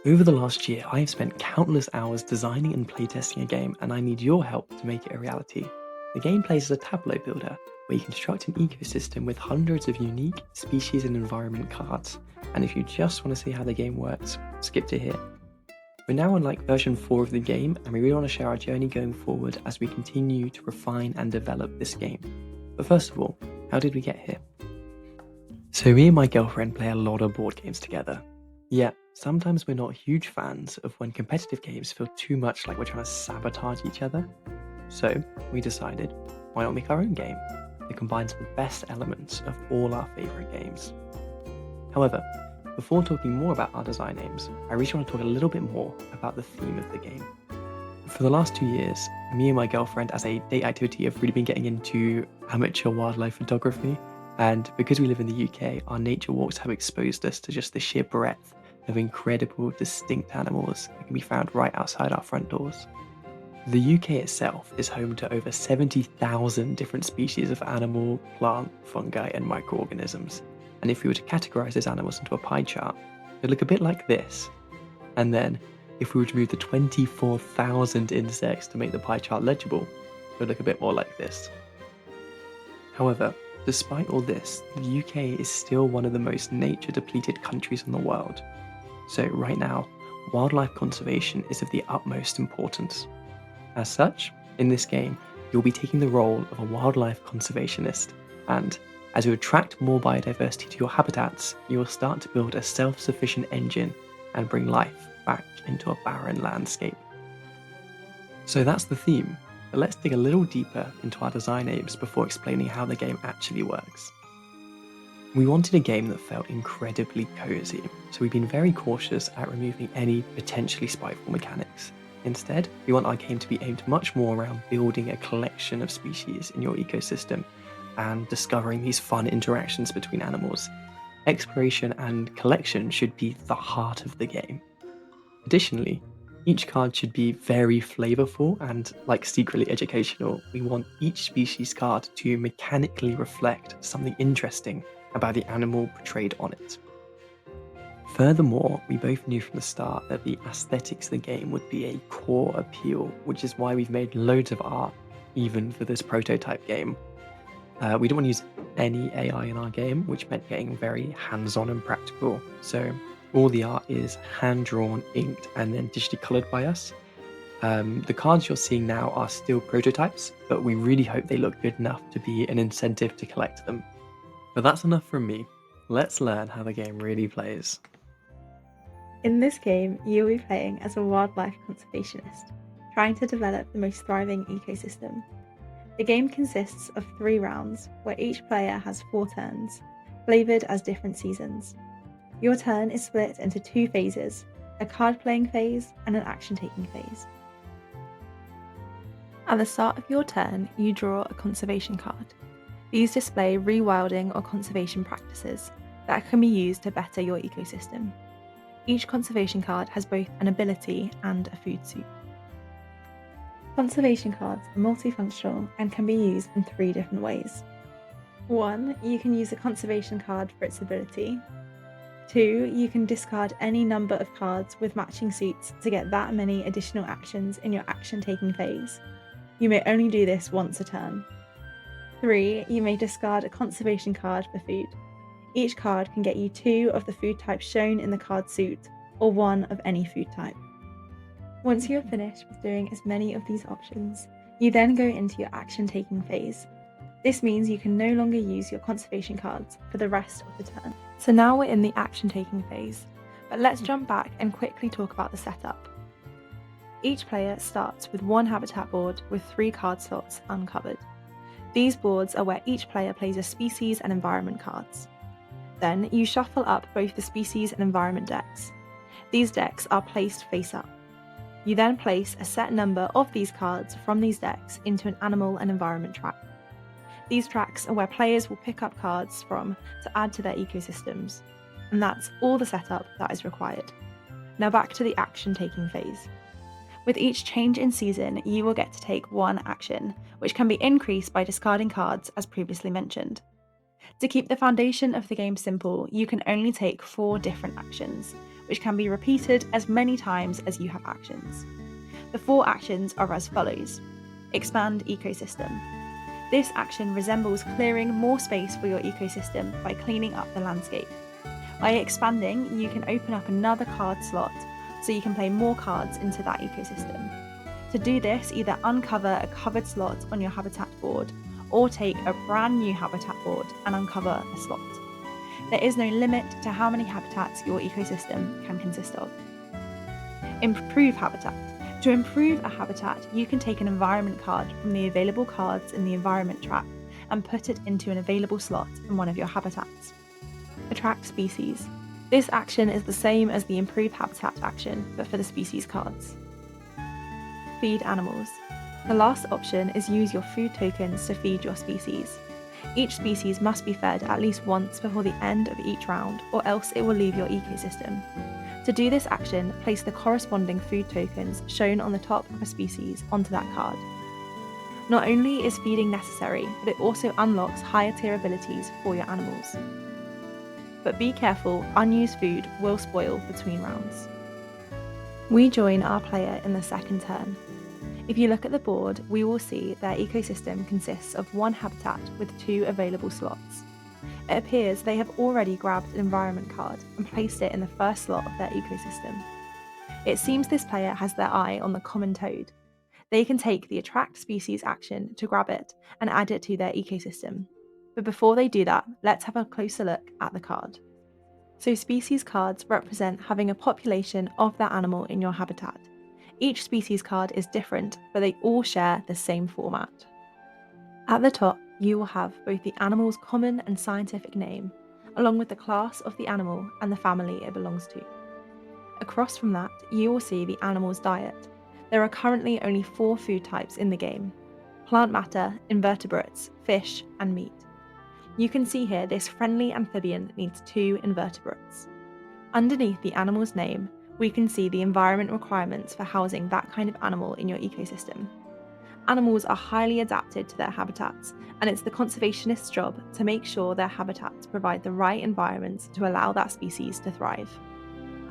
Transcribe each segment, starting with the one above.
Over the last year, I have spent countless hours designing and playtesting a game, and I need your help to make it a reality. The game plays as a tableau builder, where you construct an ecosystem with hundreds of unique species and environment cards. And if you just want to see how the game works, skip to here. We're now on version 4 of the game, and we really want to share our journey going forward as we continue to refine and develop this game. But first of all, how did we get here? So me and my girlfriend play a lot of board games together. Yet, sometimes we're not huge fans of when competitive games feel too much like we're trying to sabotage each other. So, we decided, why not make our own game that combines the best elements of all our favourite games? However, before talking more about our design aims, I really want to talk a little bit more about the theme of the game. For the last 2 years, me and my girlfriend as a date activity have really been getting into amateur wildlife photography, and because we live in the UK, our nature walks have exposed us to just the sheer breadth of incredible, distinct animals that can be found right outside our front doors. The UK itself is home to over 70,000 different species of animal, plant, fungi, and microorganisms. And if we were to categorize those animals into a pie chart, it'd look a bit like this. And then, if we were to remove the 24,000 insects to make the pie chart legible, it would look a bit more like this. However, despite all this, the UK is still one of the most nature-depleted countries in the world. So right now, wildlife conservation is of the utmost importance. As such, in this game, you'll be taking the role of a wildlife conservationist, and as you attract more biodiversity to your habitats, you will start to build a self-sufficient engine and bring life back into a barren landscape. So that's the theme, but let's dig a little deeper into our design aims before explaining how the game actually works. We wanted a game that felt incredibly cozy, so we've been very cautious at removing any potentially spiteful mechanics. Instead, we want our game to be aimed much more around building a collection of species in your ecosystem and discovering these fun interactions between animals. Exploration and collection should be the heart of the game. Additionally, each card should be very flavorful and, secretly educational. We want each species card to mechanically reflect something interesting about the animal portrayed on it. Furthermore, we both knew from the start that the aesthetics of the game would be a core appeal, which is why we've made loads of art, even for this prototype game. We don't want to use any AI in our game, which meant getting very hands-on and practical. So all the art is hand-drawn, inked, and then digitally coloured by us. The cards you're seeing now are still prototypes, but we really hope they look good enough to be an incentive to collect them. But that's enough from me. Let's learn how the game really plays. In this game, you'll be playing as a wildlife conservationist, trying to develop the most thriving ecosystem. The game consists of 3 rounds, where each player has 4 turns, flavoured as different seasons. Your turn is split into 2 phases, a card-playing phase and an action-taking phase. At the start of your turn, you draw a conservation card. These display rewilding or conservation practices that can be used to better your ecosystem. Each conservation card has both an ability and a food suit. Conservation cards are multifunctional and can be used in 3 different ways. 1. You can use a conservation card for its ability. 2. You can discard any number of cards with matching suits to get that many additional actions in your action-taking phase. You may only do this once a turn. 3. You may discard a conservation card for food. Each card can get you 2 of the food types shown in the card suit, or 1 of any food type. Once you are finished with doing as many of these options, you then go into your action-taking phase. This means you can no longer use your conservation cards for the rest of the turn. So now we're in the action-taking phase, but let's jump back and quickly talk about the setup. Each player starts with 1 habitat board with 3 card slots uncovered. These boards are where each player plays a species and environment cards. Then you shuffle up both the species and environment decks. These decks are placed face up. You then place a set number of these cards from these decks into an animal and environment track. These tracks are where players will pick up cards from to add to their ecosystems. And that's all the setup that is required. Now back to the action-taking phase. With each change in season, you will get to take 1 action, which can be increased by discarding cards as previously mentioned. To keep the foundation of the game simple, you can only take 4 different actions, which can be repeated as many times as you have actions. The 4 actions are as follows. Expand ecosystem. This action resembles clearing more space for your ecosystem by cleaning up the landscape. By expanding, you can open up another card slot so you can play more cards into that ecosystem. To do this, either uncover a covered slot on your habitat board or take a brand new habitat board and uncover a slot. There is no limit to how many habitats your ecosystem can consist of. Improve habitat. To improve a habitat, you can take an environment card from the available cards in the environment track and put it into an available slot in one of your habitats. Attract species. This action is the same as the improve habitat action, but for the species cards. Feed animals. The last option is use your food tokens to feed your species. Each species must be fed at least once before the end of each round, or else it will leave your ecosystem. To do this action, place the corresponding food tokens shown on the top of a species onto that card. Not only is feeding necessary, but it also unlocks higher tier abilities for your animals. But be careful, unused food will spoil between rounds. We join our player in the second turn. If you look at the board, we will see their ecosystem consists of 1 habitat with 2 available slots. It appears they have already grabbed an environment card and placed it in the first slot of their ecosystem. It seems this player has their eye on the common toad. They can take the attract species action to grab it and add it to their ecosystem. But before they do that, let's have a closer look at the card. So species cards represent having a population of that animal in your habitat. Each species card is different, but they all share the same format. At the top, you will have both the animal's common and scientific name, along with the class of the animal and the family it belongs to. Across from that, you will see the animal's diet. There are currently only 4 food types in the game: plant matter, invertebrates, fish, and meat. You can see here this friendly amphibian needs 2 invertebrates. Underneath the animal's name, we can see the environment requirements for housing that kind of animal in your ecosystem. Animals are highly adapted to their habitats, and it's the conservationist's job to make sure their habitats provide the right environments to allow that species to thrive.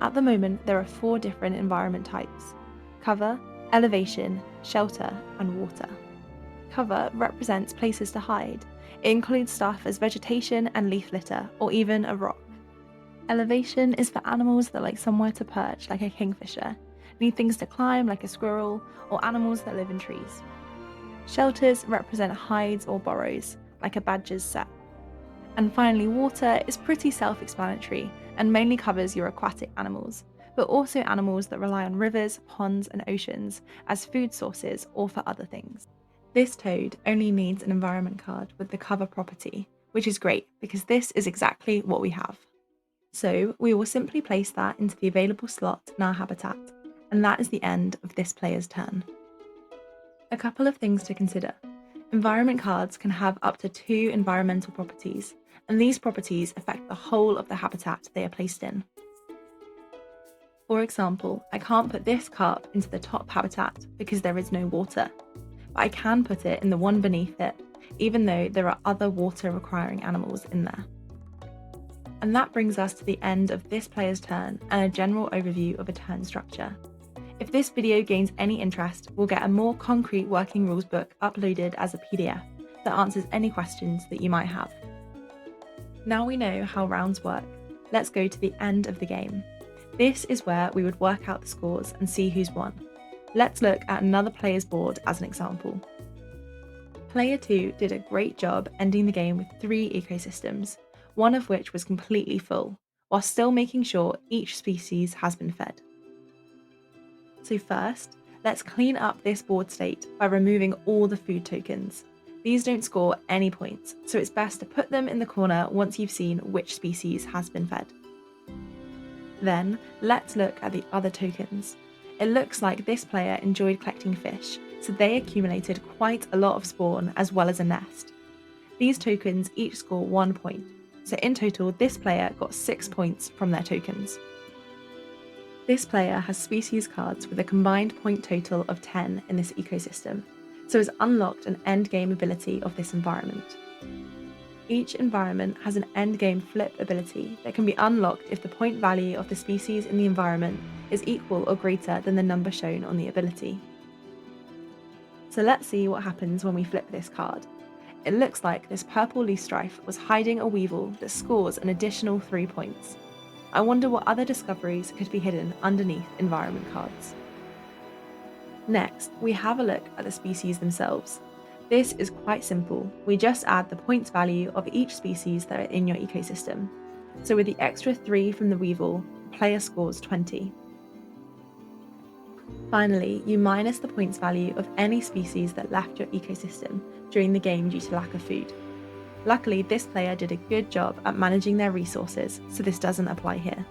At the moment, there are 4 different environment types: cover, elevation, shelter, and water. Cover represents places to hide. It includes stuff as vegetation and leaf litter, or even a rock. Elevation is for animals that like somewhere to perch, like a kingfisher, need things to climb, like a squirrel, or animals that live in trees. Shelters represent hides or burrows, like a badger's set. And finally, water is pretty self-explanatory and mainly covers your aquatic animals, but also animals that rely on rivers, ponds, and oceans as food sources or for other things. This toad only needs an environment card with the cover property, which is great because this is exactly what we have. So we will simply place that into the available slot in our habitat, and that is the end of this player's turn. A couple of things to consider. Environment cards can have up to 2 environmental properties, and these properties affect the whole of the habitat they are placed in. For example, I can't put this carp into the top habitat because there is no water, but I can put it in the one beneath it, even though there are other water requiring animals in there. And that brings us to the end of this player's turn and a general overview of a turn structure. If this video gains any interest, we'll get a more concrete working rules book uploaded as a PDF that answers any questions that you might have. Now we know how rounds work, let's go to the end of the game. This is where we would work out the scores and see who's won. Let's look at another player's board as an example. Player 2 did a great job ending the game with 3 ecosystems, one of which was completely full, while still making sure each species has been fed. So first, let's clean up this board state by removing all the food tokens. These don't score any points, so it's best to put them in the corner once you've seen which species has been fed. Then, let's look at the other tokens. It looks like this player enjoyed collecting fish, so they accumulated quite a lot of spawn as well as a nest. These tokens each score 1 point, so in total this player got 6 points from their tokens. This player has species cards with a combined point total of 10 in this ecosystem, so has unlocked an endgame ability of this environment. Each environment has an endgame flip ability that can be unlocked if the point value of the species in the environment is equal or greater than the number shown on the ability. So let's see what happens when we flip this card. It looks like this purple loosestrife was hiding a weevil that scores an additional 3 points. I wonder what other discoveries could be hidden underneath environment cards. Next, we have a look at the species themselves. This is quite simple. We just add the points value of each species that are in your ecosystem. So with the extra 3 from the weevil, the player scores 20. Finally, you minus the points value of any species that left your ecosystem during the game due to lack of food. Luckily, this player did a good job at managing their resources, so this doesn't apply here.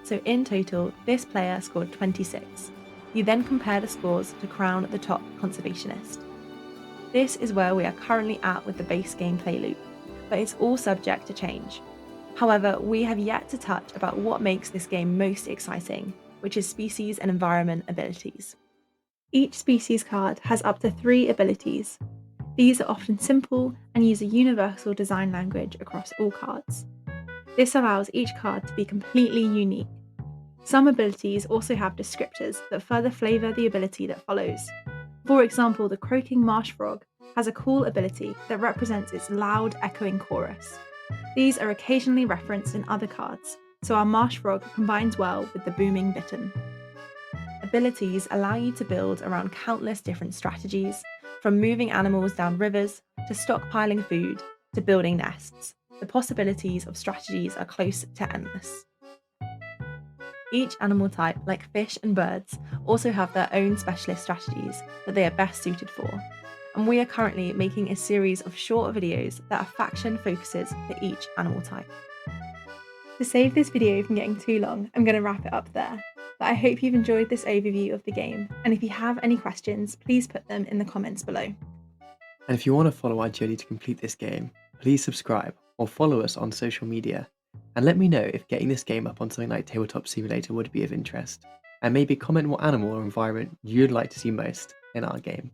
So in total, this player scored 26. You then compare the scores to crown the top conservationist. This is where we are currently at with the base gameplay loop, but it's all subject to change. However, we have yet to touch about what makes this game most exciting, which is species and environment abilities. Each species card has up to 3 abilities. These are often simple and use a universal design language across all cards. This allows each card to be completely unique. Some abilities also have descriptors that further flavour the ability that follows. For example, the croaking marsh frog has a cool ability that represents its loud, echoing chorus. These are occasionally referenced in other cards, so our marsh frog combines well with the booming bittern. Abilities allow you to build around countless different strategies, from moving animals down rivers, to stockpiling food, to building nests. The possibilities of strategies are close to endless. Each animal type, like fish and birds, also have their own specialist strategies that they are best suited for. And we are currently making a series of short videos that are faction focuses for each animal type. To save this video from getting too long, I'm going to wrap it up there. But I hope you've enjoyed this overview of the game, and if you have any questions, please put them in the comments below. And if you want to follow our journey to complete this game, please subscribe or follow us on social media, and let me know if getting this game up on something like Tabletop Simulator would be of interest, and maybe comment what animal or environment you'd like to see most in our game.